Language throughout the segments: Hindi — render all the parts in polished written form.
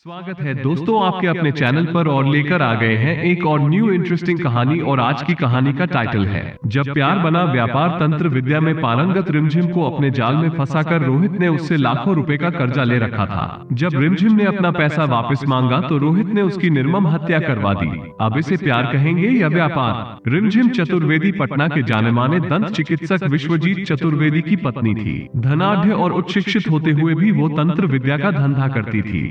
स्वागत है दोस्तों आपके अपने चैनल पर और लेकर आ गए हैं एक और न्यू इंटरेस्टिंग कहानी। और आज की कहानी का टाइटल है जब प्यार बना व्यापार। तंत्र विद्या में पारंगत रिमझिम को अपने जाल में फंसाकर रोहित ने उससे लाखों रुपए का कर्जा ले रखा था। जब रिमझिम ने अपना पैसा वापस मांगा तो रोहित ने उसकी निर्मम हत्या करवा दी। अब इसे प्यार कहेंगे या व्यापार? रिमझिम चतुर्वेदी पटना के जाने माने दंत चिकित्सक विश्वजीत चतुर्वेदी की पत्नी थी। धनाढ़ और उच्च शिक्षित होते हुए भी वो तंत्र विद्या का धंधा करती थी।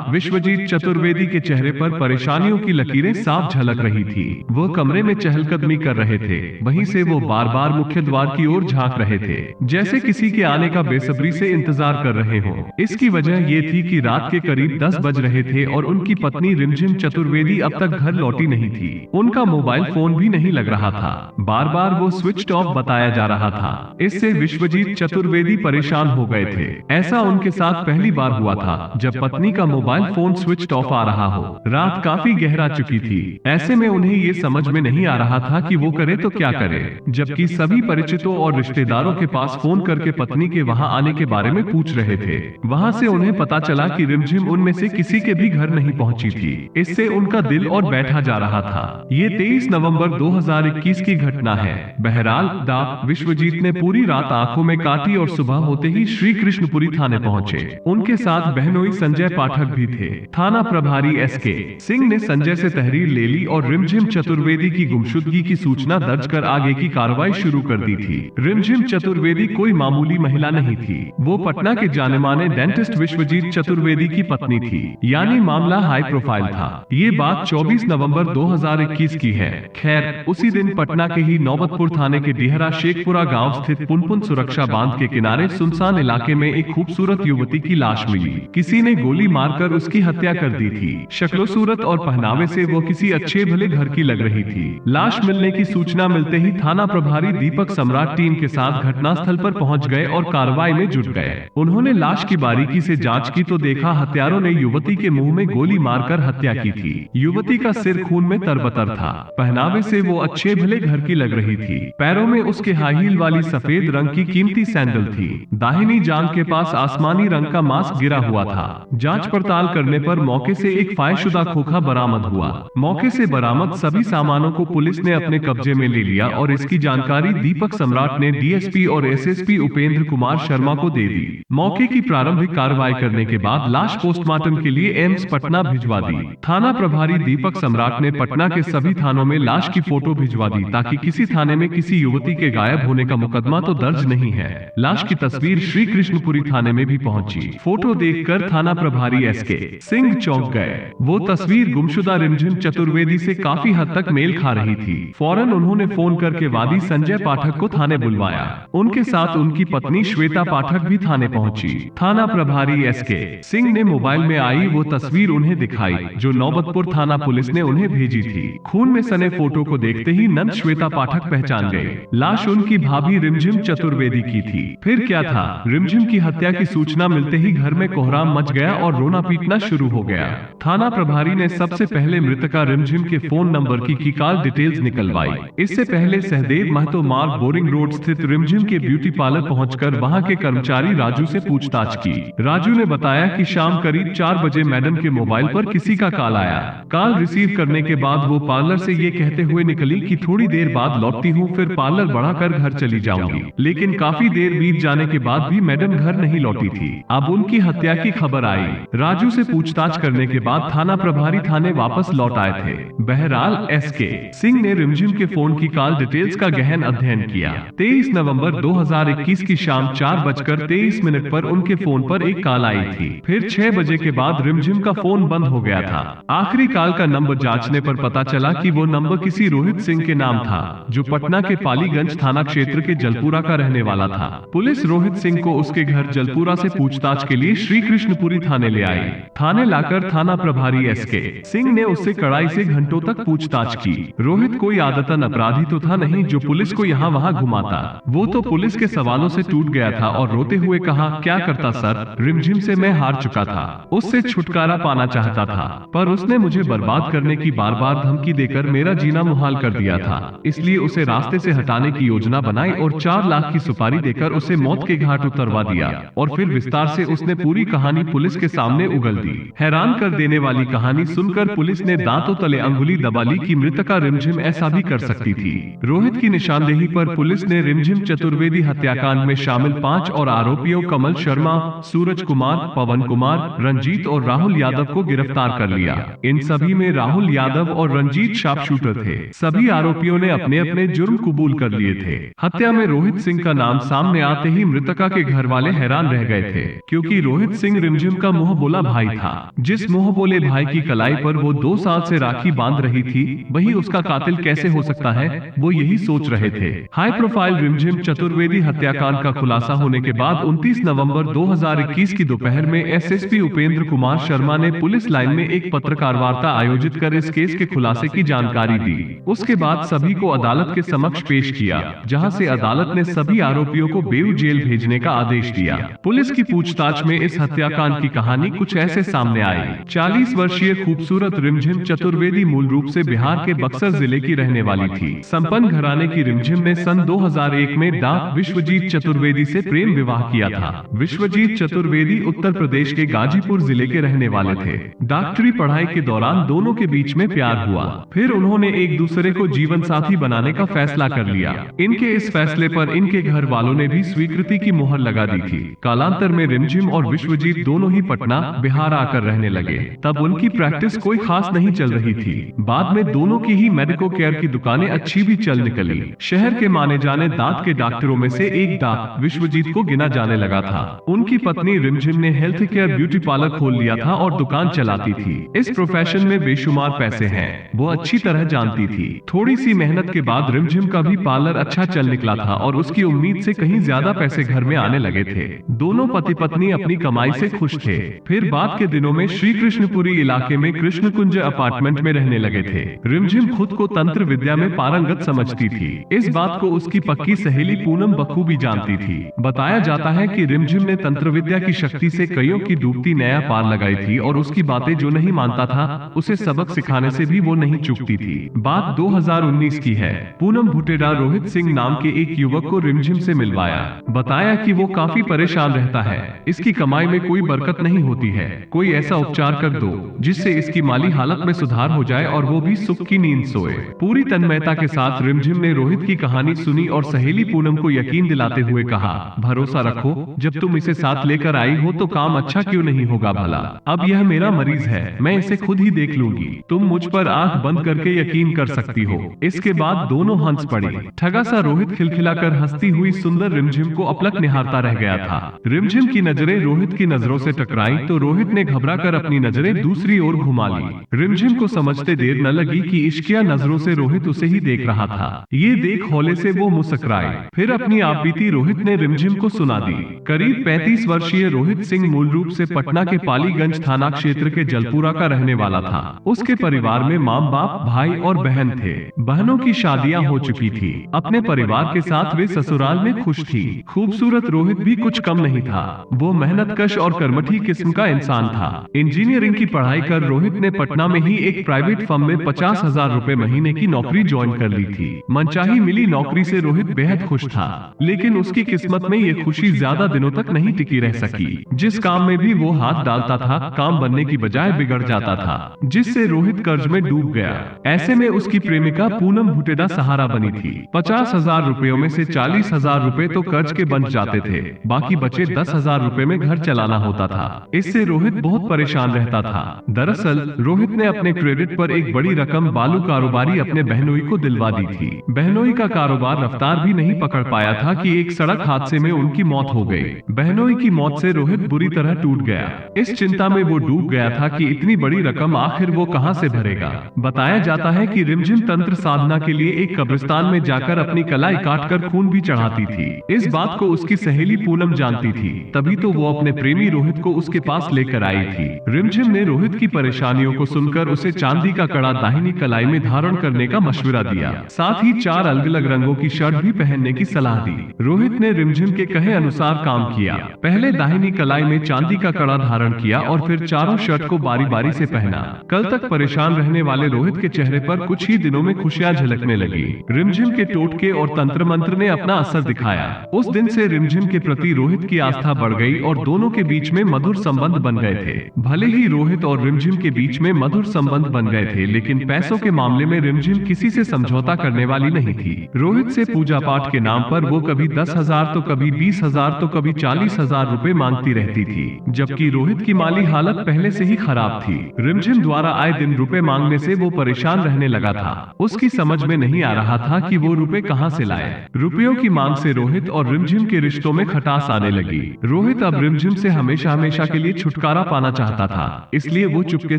विश्वजीत चतुर्वेदी के चेहरे पर परेशानियों की लकीरें साफ झलक रही थी। वो कमरे में चहलकदमी कर रहे थे, वहीं से वो बार बार मुख्य द्वार की ओर झांक रहे थे, जैसे किसी के आने का बेसब्री से इंतजार कर रहे हों। इसकी वजह ये थी कि रात के करीब 10 बज रहे थे और उनकी पत्नी रिमझिम चतुर्वेदी अब तक घर लौटी नहीं थी। उनका मोबाइल फोन भी नहीं लग रहा था, बार बार वो स्विच ऑफ बताया जा रहा था। इससे विश्वजीत चतुर्वेदी परेशान हो गए थे। ऐसा उनके साथ पहली बार हुआ था जब पत्नी का मोबाइल फोन स्विच ऑफ आ रहा हो। रात काफी गहरा चुकी थी, ऐसे में उन्हें ये समझ में नहीं आ रहा था कि वो करे तो क्या करे, जबकि सभी परिचितों और रिश्तेदारों के पास फोन करके पत्नी के वहां आने के बारे में पूछ रहे थे। वहां से उन्हें पता चला कि रिमझिम उनमें से किसी के भी घर नहीं पहुंची थी। इससे उनका दिल और बैठा जा रहा था। ये 23 नवंबर 2021 की घटना है। बहरहाल विश्वजीत ने पूरी रात आंखों में काटी और सुबह होते ही श्री कृष्णपुरी थाने पहुंचे। उनके साथ बहनोई संजय पाठक भी थे। थाना प्रभारी एसके सिंह ने संजय से तहरीर ले ली और रिमझिम चतुर्वेदी की गुमशुदगी की सूचना दर्ज कर आगे की कार्रवाई शुरू कर दी थी। रिमझिम चतुर्वेदी कोई मामूली महिला नहीं थी। वो पटना के जाने माने डेंटिस्ट विश्वजीत चतुर्वेदी की पत्नी थी, यानी मामला हाई प्रोफाइल था। ये बात 24 नवंबर 2021 की है। खैर, उसी दिन पटना के ही नौबतपुर थाने के डिहरा शेखपुरा गांव स्थित पुनपुन सुरक्षा बांध के किनारे सुनसान इलाके में एक खूबसूरत युवती की लाश मिली। किसी ने गोली मारकर उसकी हत्या कर दी थी। शक्लो सूरत और पहनावे से वो किसी अच्छे भले घर की लग रही थी। लाश मिलने की सूचना मिलते ही थाना प्रभारी दीपक सम्राट टीम के साथ घटनास्थल पर पहुंच गए और कार्रवाई में जुट गए। उन्होंने लाश की बारीकी से जांच की तो देखा हत्यारों ने युवती के मुंह में गोली मारकर हत्या की थी। युवती का सिर खून में तरबतर था। पहनावे से वो अच्छे भले घर की लग रही थी। पैरों में उसके हाई हील वाली सफेद रंग की कीमती सैंडल थी। दाहिनी जांघ के पास आसमानी रंग का मास्क गिरा हुआ था। जांच पड़ताल करने पर मौके से एक फायशुदा खोखा बरामद हुआ। मौके से बरामद सभी सामानों को पुलिस ने अपने कब्जे में ले लिया और इसकी जानकारी दीपक सम्राट ने डीएसपी और एसएसपी उपेंद्र कुमार शर्मा को दे दी। मौके की प्रारंभिक कार्रवाई करने के बाद लाश पोस्टमार्टम के लिए एम्स पटना भिजवा दी। थाना प्रभारी दीपक सम्राट ने पटना के सभी थानों में लाश की फोटो भिजवा दी ताकि किसी थाने में किसी युवती के गायब होने का मुकदमा तो दर्ज नहीं है। लाश की तस्वीर श्री कृष्णपुरी थाने में भी पहुंची। फोटो देखकर थाना प्रभारी एसके सिंह चौंक गए। वो तस्वीर गुमशुदा रिमझिम चतुर्वेदी से काफी हद तक मेल खा रही थी। फौरन उन्होंने फोन करके वादी संजय पाठक को थाने बुलवाया। उनके साथ उनकी पत्नी श्वेता पाठक भी थाने पहुंची। थाना प्रभारी एसके सिंह ने मोबाइल में आई वो तस्वीर उन्हें दिखाई जो नौबतपुर थाना पुलिस ने उन्हें भेजी थी। खून में सने फोटो को देखते ही नंद श्वेता पाठक पहचान गए। लाश उनकी भाभी रिमझिम चतुर्वेदी की थी। फिर क्या था, रिमझिम की हत्या की सूचना मिलते ही घर में कोहराम मच गया और रोना पीटना शुरू हो गया। थाना प्रभारी ने सबसे पहले मृतका रिमझिम के फोन नंबर की कॉल डिटेल्स निकलवाई। इससे पहले सहदेव महतो मार्ग बोरिंग रोड स्थित रिमझिम के ब्यूटी पार्लर पहुंचकर वहां के कर्मचारी राजू से पूछताछ की। राजू ने बताया कि शाम करीब 4 बजे मैडम के मोबाइल पर किसी का कॉल आया। कॉल रिसीव करने के बाद वो पार्लर से ये कहते हुए निकली कि थोड़ी देर बाद लौटती हूँ, फिर पार्लर बढ़ाकर घर चली जाऊंगी। लेकिन काफी देर बीत जाने के बाद भी मैडम घर नहीं लौटी थी। अब उनकी हत्या की खबर आई। राजू से पूछताछ करने के बाद थाना प्रभारी थाने वापस लौट आए थे। बहरहाल एसके सिंह ने रिमझिम के फोन की कॉल डिटेल्स का गहन अध्ययन किया। 23 नवंबर 2021 की शाम 4:23 पर उनके फोन पर एक कॉल आई थी। फिर 6 बजे के बाद रिमझिम का फोन बंद हो गया था। आखिरी कॉल का नंबर जांचने पर पता चला कि वो नंबर किसी रोहित सिंह के नाम था जो पटना के पालीगंज थाना क्षेत्र के जलपुरा का रहने वाला था। पुलिस रोहित सिंह को उसके घर जलपुरा से पूछताछ के लिए श्री कृष्णपुरी थाने ले आई। थाने लाकर थाना प्रभारी एसके सिंह ने उससे कड़ाई से घंटों तक पूछताछ की। रोहित कोई आदतन अपराधी तो था नहीं जो पुलिस को यहाँ वहाँ घुमाता। वो तो पुलिस के सवालों से टूट गया था और रोते हुए कहा, क्या करता सर, रिमझिम से मैं हार चुका था, उससे छुटकारा पाना चाहता था, पर उसने मुझे बर्बाद करने की बार बार धमकी देकर मेरा जीना मुहाल कर दिया था। इसलिए उसे रास्ते से हटाने की योजना बनाई और 4 लाख की सुपारी देकर उसे मौत के घाट उतरवा दिया। और फिर विस्तार से उसने पूरी कहानी पुलिस के सामने उगल दी। हैरान कर देने वाली कहानी सुनकर पुलिस ने दांतों तले अंगुली दबा ली कि मृतका रिमझिम ऐसा भी कर सकती थी। रोहित की निशानदेही पर पुलिस ने रिमझिम चतुर्वेदी हत्याकांड में शामिल 5 और आरोपियों कमल शर्मा, सूरज कुमार, पवन कुमार, रंजीत और राहुल यादव को गिरफ्तार कर लिया। इन सभी में राहुल यादव और रंजीत शार्पशूटर थे। सभी आरोपियों ने अपने अपने जुर्म कबूल कर लिए थे। हत्या में रोहित सिंह का नाम सामने आते ही मृतका के घर वाले हैरान रह गए थे, क्योंकि रोहित सिंह रिमझिम का मुंह बोला भाई था। जिस मुंह बोले भाई की कलाई पर वो 2 साल से राखी बांध रही थी, वही उसका कातिल कैसे हो सकता है, वो यही सोच रहे थे। हाई प्रोफाइल रिमझिम चतुर्वेदी हत्याकांड का खुलासा होने के बाद 29 नवंबर 2021 की दोपहर में एसएसपी उपेंद्र कुमार शर्मा ने पुलिस लाइन में एक पत्रकार वार्ता आयोजित कर इस केस के खुलासे की जानकारी दी। उसके बाद सभी को अदालत के समक्ष पेश किया, जहां से अदालत ने सभी आरोपियों को बेऊ जेल भेजने का आदेश दिया। पुलिस की पूछताछ में इस हत्याकांड की कहानी कुछ ऐसे सामने आई। 40 वर्षीय खूबसूरत रिमझिम चतुर्वेदी मूल रूप से बिहार के बक्सर जिले की रहने वाली थी। संपन्न घराने की रिमझिम ने सन 2001 में डॉक्टर विश्वजीत चतुर्वेदी से प्रेम विवाह किया था। विश्वजीत चतुर्वेदी उत्तर प्रदेश के गाजीपुर जिले के रहने वाले थे। डॉक्टरी पढ़ाई के दौरान दोनों के बीच में प्यार हुआ। फिर उन्होंने एक दूसरे को जीवन साथी बनाने का फैसला कर लिया। इनके इस फैसले पर इनके घर वालों ने भी स्वीकृति की मुहर लगा दी थी। कालांतर में रिमझिम और विश्वजीत दोनों ही पटना, बिहार आकर रहने लगे। तब उनकी प्रैक्टिस कोई खास नहीं चल रही थी। बाद में दोनों की ही मेडिको केयर की दुकानें अच्छी भी चल निकली। शहर के माने जाने दांत के डॉक्टरों में से एक डॉक्टर विश्वजीत को गिना जाने लगा था। उनकी पत्नी रिमझिम ने हेल्थ केयर ब्यूटी पार्लर खोल लिया था और दुकान चलाती थी। इस प्रोफेशन में बेशुमार पैसे हैं, वो अच्छी तरह जानती थी। थोड़ी सी मेहनत के बाद रिमझिम का भी पार्लर अच्छा चल निकला था और उसकी उम्मीद से कहीं ज्यादा पैसे घर में आने लगे थे। दोनों पति पत्नी अपनी कमाई से खुश थे। फिर बाद के दिनों में श्री कृष्णपुरी इलाके में कृष्ण कुंज अपार्टमेंट में रहने लगे थे। रिमझिम खुद को तंत्र विद्या में पारंगत समझती थी। इस बात को उसकी पक्की सहेली पूनम बखूबी जानती थी। बताया जाता है कि रिमझिम ने तंत्र विद्या की शक्ति से कईयों की डूबती नया पार लगाई थी और उसकी बातें जो नहीं मानता था, उसे सबक सिखाने से भी वो नहीं चूकती थी। बात 2019 की है। पूनम भुटेडा रोहित सिंह नाम के एक युवक को रिमझिम से मिलवाया। बताया कि वो काफी परेशान रहता है, इसकी कमाई में कोई बरकत नहीं होती है। कोई ऐसा उपचार कर दो जिससे इसकी माली हालत में सुधार हो जाए और वो भी सुख की नींद सोए। पूरी तन्मयता के साथ रिमझिम ने रोहित की कहानी सुनी और सहेली पूनम को यकीन दिलाते हुए कहा, भरोसा रखो, जब तुम इसे साथ लेकर आई हो तो काम अच्छा क्यों नहीं होगा भला। अब यह मेरा मरीज है, मैं इसे खुद ही देख लूंगी। तुम मुझ पर आंख बंद करके यकीन कर सकती हो। इसके बाद दोनों हंस पड़े। ठगा सा रोहित खिलखिलाकर हंसती हुई सुंदर रिमझिम को अपलक निहारता रह गया था। रिमझिम की नजरें रोहित की नजरों से टकराई तो रोहित ने घबराकर अपनी नजरें दूसरी ओर घुमा ली। रिमझिम को समझते देर न लगी कि इश्किया नजरों से रोहित उसे ही देख रहा था। ये देख हौले से वो मुस्कुराए। फिर अपनी आपबीती रोहित ने रिमझिम को सुना दी। करीब 35 वर्षीय रोहित सिंह मूल रूप से पटना के पालीगंज थाना क्षेत्र के जलपुरा का रहने वाला था। उसके परिवार में माँ बाप, भाई और बहन थे। बहनों की शादियां हो चुकी थी। अपने परिवार के साथ वे ससुराल में खुश थी। खूबसूरत रोहित भी कुछ कम नहीं था। वो मेहनतकश और कर्मठी किस्म का इंसान था। इंजीनियरिंग की पढ़ाई कर रोहित ने पटना में ही एक प्राइवेट फर्म में 50,000 रुपए महीने की नौकरी ज्वाइन कर ली थी। मनचाही मिली नौकरी से रोहित बेहद खुश था, लेकिन उसकी किस्मत में ये खुशी ज्यादा दिनों तक नहीं टिकी रह सकी। जिस काम में भी वो हाथ डालता था, काम बनने की बजाय बिगड़ जाता था, जिससे रोहित कर्ज में डूब गया। ऐसे में उसकी प्रेमिका पूनम भुटेडा सहारा बनी थी। 50,000 रुपयों में से 40,000 रुपए तो कर्ज के बन जाते थे, बाकी बचे 10,000 रुपए में घर चलाना होता था। इससे रोहित बहुत परेशान रहता था। दरअसल रोहित ने अपने क्रेडिट पर एक बड़ी रकम बालू कारोबारी अपने बहनोई को दिलवा दी थी। बहनोई का कारोबार रफ्तार भी नहीं पकड़ पाया था कि एक सड़क हादसे में उनकी मौत हो गई। बहनोई की मौत से रोहित बुरी तरह टूट गया। इस चिंता में वो डूब गया था कि इतनी बड़ी रकम आखिर वो कहां से भरेगा। बताया जाता है कि रिमझिम तंत्र साधना के लिए एक कब्रिस्तान में जाकर अपनी कलाई काटकर खून भी चढ़ाती थी। इस बात को उसकी सहेली पूनम जानती थी, तभी तो वो अपने प्रेमी रोहित को उसके पास लेकर आई थी। रिमझिम ने रोहित की परेशानियों को सुनकर उसे चांदी का कड़ा दाहिनी कलाई में धारण करने का मशवरा दिया। साथ ही 4 अलग अलग रंगों की शर्ट भी पहनने की सलाह दी। रोहित ने रिमझिम के कहे अनुसार काम किया। पहले दाहिनी कलाई में चांदी का कड़ा धारण किया और फिर चारों शर्ट को बारी बारी से पहना। कल तक परेशान रहने वाले रोहित के चेहरे पर कुछ ही दिनों में खुशियां झलकने लगी। रिमझिम के टोटके और तंत्र मंत्र ने अपना असर दिखाया। उस दिन से रिमझिम के प्रति रोहित की आस्था बढ़ गई और दोनों के बीच में मधुर संबंध बन बन गए थे। भले ही रोहित और रिमझिम के बीच में मधुर संबंध बन गए थे, लेकिन पैसों के मामले में रिमझिम किसी से समझौता करने वाली नहीं थी। रोहित से पूजा पाठ के नाम पर वो कभी 10,000 तो कभी 20,000 तो कभी 40,000 रुपए मांगती रहती थी, जबकि रोहित की माली हालत पहले से ही खराब थी। रिमझिम द्वारा आए दिन रुपए मांगने से वो परेशान रहने लगा था। उसकी समझ में नहीं आ रहा था कि वो रुपए कहां से लाए। रुपयों की मांग से रोहित और रिमझिम के रिश्तों में खटास आने लगी। रोहित अब रिमझिम से हमेशा हमेशा के लिए छुटकारा पाना चाहता था, इसलिए वो चुपके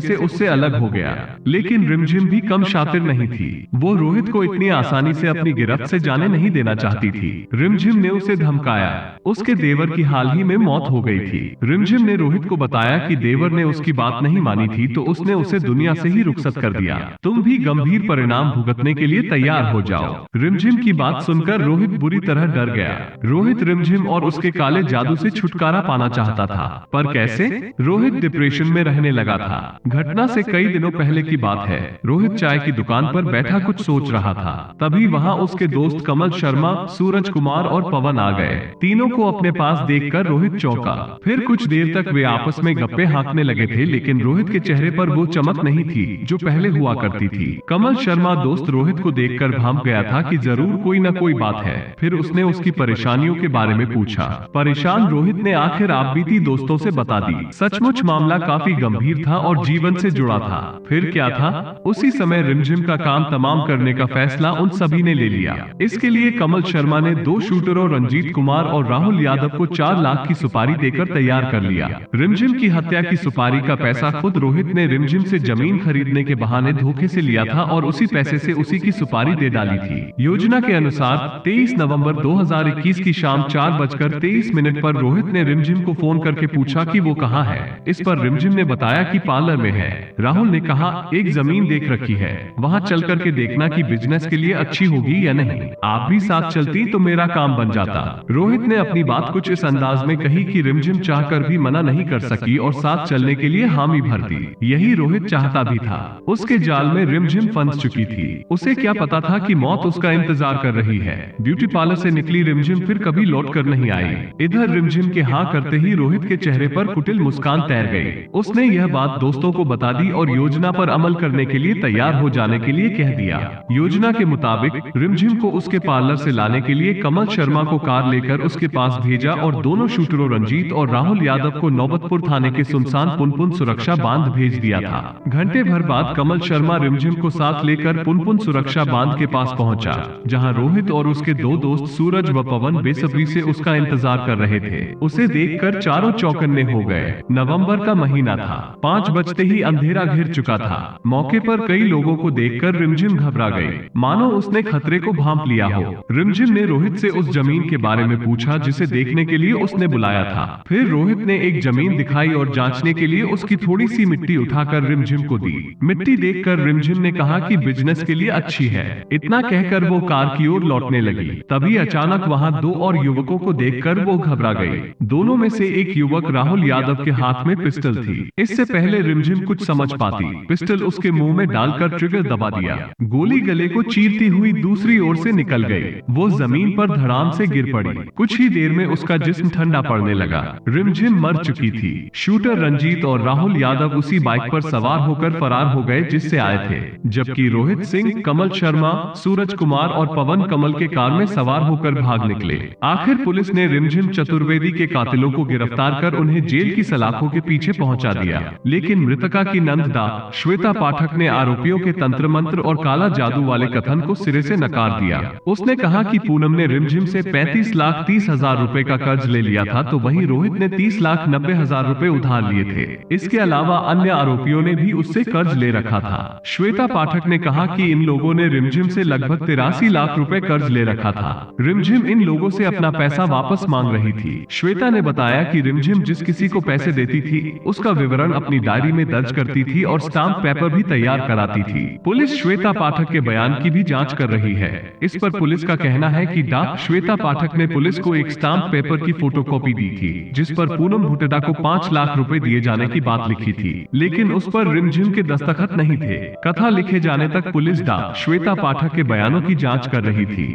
से उससे अलग हो गया। लेकिन रिमझिम भी कम शातिर नहीं थी। वो रोहित को इतनी आसानी से अपनी गिरफ्त से जाने नहीं देना चाहती थी। रिमझिम ने उसे धमकाया। उसके देवर की हाल ही में मौत हो गई थी। रिमझिम ने रोहित को बताया कि देवर ने उसकी बात नहीं मानी थी, तो उसने उसे दुनिया से ही रुखसत कर दिया। तुम भी गंभीर परिणाम भुगतने के लिए तैयार हो जाओ। रिमझिम की बात सुनकर रोहित बुरी तरह डर गया। रोहित रिमझिम और उसके काले जादू से छुटकारा पाना चाहता था, पर कैसे? रोहित डिप्रेशन में रहने लगा था। घटना से कई दिनों पहले की बात है। रोहित चाय की दुकान पर बैठा कुछ सोच रहा था, तभी वहां उसके दोस्त कमल शर्मा, सूरज कुमार और पवन आ गए। तीनों को अपने पास देखकर रोहित चौंका। फिर कुछ देर तक वे आपस में गप्पे हाँकने लगे थे, लेकिन रोहित के चेहरे पर वो चमक नहीं थी जो पहले हुआ करती थी। कमल शर्मा दोस्त रोहित को देखकर भांप गया था कि जरूर कोई न कोई बात है। फिर उसने उसकी परेशानियों के बारे में पूछा। परेशान रोहित ने आखिर आपबीती दोस्तों से बता दी। सचमुच मामला काफी गंभीर था और जीवन से जुड़ा था। फिर क्या था? उसी समय रिमझिम का काम तमाम करने का फैसला उन सभी ने ले लिया। इसके लिए कमल शर्मा ने 2 शूटरों रंजीत कुमार और राहुल यादव को 4 लाख की सुपारी देकर तैयार कर लिया। रिमझिम की हत्या की सुपारी का पैसा खुद रोहित ने रिमझिम से जमीन खरीदने के बहाने धोखे से लिया था और उसी पैसे से उसी की सुपारी दे डाली थी। योजना के अनुसार 23 नवंबर 2021 की शाम 4:23 पर रोहित ने रिमझिम को फोन करके पूछा कि वो कहाँ है। इस पर रिमझिम ने बताया कि पार्लर में है। राहुल ने कहा, एक जमीन देख रखी है, वहाँ चल करके देखना कि बिजनेस के लिए अच्छी होगी या नहीं। आप भी साथ चलती तो मेरा काम बन जाता। रोहित ने अपनी बात कुछ इस अंदाज में कही कि रिमझिम चाहकर भी मना नहीं कर सकी और साथ चलने के लिए हामी भर दी। यही रोहित चाहता भी था। उसके जाल में रिमझिम फंस चुकी थी। उसे क्या पता था कि मौत उसका इंतजार कर रही है। ब्यूटी पार्लर से निकली रिमझिम फिर कभी लौट कर नहीं आई। इधर रिमझिम के हाँ करते ही रोहित के चेहरे पर कुटिल मुस्कान तैर गई। उसने यह बात दोस्तों को बता दी और योजना पर अमल करने के लिए तैयार हो जाने के लिए कह दिया। योजना के मुताबिक रिमझिम को उसके पार्लर से लाने के लिए कमल शर्मा को कार लेकर उसके पास भेजा और दोनों शूटरों रंजीत और राहुल यादव को नौबतपुर थाने के सुनसान पुनपुन सुरक्षा बांध भेज दिया था। घंटे भर बाद कमल शर्मा रिमझिम को साथ लेकर पुनपुन सुरक्षा बांध के पास पहुंचा, जहां रोहित और उसके 2 दोस्त सूरज व पवन बेसब्री से उसका इंतजार कर रहे थे। उसे देखकर चारों चौकन्ने हो गए। नवंबर का महीना था। 5 बजते ही अंधेरा घिर चुका था। मौके पर कई लोगों को देखकर रिमझिम घबरा गई, मानो उसने खतरे को भांप लिया हो। रिमझिम ने रोहित से उस जमीन के बारे में पूछा जिसे देखने के लिए उसने बुलाया था। फिर रोहित ने एक जमीन दिखाई और जांचने के लिए उसकी थोड़ी सी मिट्टी उठाकर रिमझिम को दी। मिट्टी देखकर रिमझिम ने कहा कि बिजनेस के लिए अच्छी है। इतना कहकर वो कार की ओर लौटने लगी। तभी अचानक वहां 2 और युवकों को देखकर वो घबरा गई। दोनों में से एक युवक राहुल यादव के हाथ में पिस्टल थी। इससे पहले रिमझिम कुछ समझ पाती, पिस्टल उसके मुंह में डालकर ट्रिगर दबा दिया। गोली गले को चीरती हुई दूसरी ओर से निकल गई। वो जमीन पर धड़ाम से गिर पड़ी। कुछ ही देर में उसका जिस्म ठंडा पड़ने लगा। रिमझिम मर चुकी थी। शूटर रंजीत और राहुल यादव उसी बाइक पर सवार होकर फरार हो गए जिससे आए थे, जबकि रोहित सिंह, कमल शर्मा, सूरज कुमार और पवन कमल के कार में सवार होकर भाग निकले। आखिर पुलिस ने रिमझिम चतुर्वेदी के कातिलों को गिरफ्तार कर उन्हें जेल की सलाखों के पीछे पहुंचा दिया। लेकिन मृतका की नंददा श्वेता पाठक ने आरोपियों के तंत्र मंत्र और काला जादू वाले कथन को सिरे से नकार दिया। उसने कहा कि पूनम ने रिमझिम से 35,30,000 रुपए का कर्ज ले लिया था, तो वहीं रोहित ने 30,90,000 रुपए उधार लिए थे। इसके अलावा अन्य आरोपियों ने भी उससे कर्ज ले रखा था। श्वेता पाठक ने कहा कि इन लोगों ने रिमझिम से लगभग 83 लाख रुपए कर्ज ले रखा था। रिमझिम इन लोगों से अपना पैसा वापस मांग रही थी। श्वेता ने बताया कि रिमझिम जिस किसी को पैसे देती थी उसका विवरण अपनी डायरी में दर्ज करती थी और स्टाम्प पेपर भी तैयार कराती थी। पुलिस श्वेता पाठक के बयान की भी जांच कर रही है। इस पर पुलिस का कहना है कि श्वेता पाठक ने पुलिस को एक स्टाम्प पेपर की फोटोकॉपी दी थी, जिस पर पूनम भुटेडा को 5 लाख रुपए दिए जाने की बात लिखी थी, लेकिन उस पर रिमझिम के दस्तखत नहीं थे। कथा लिखे जाने तक पुलिस श्वेता पाठक के बयानों की जांच कर रही थी।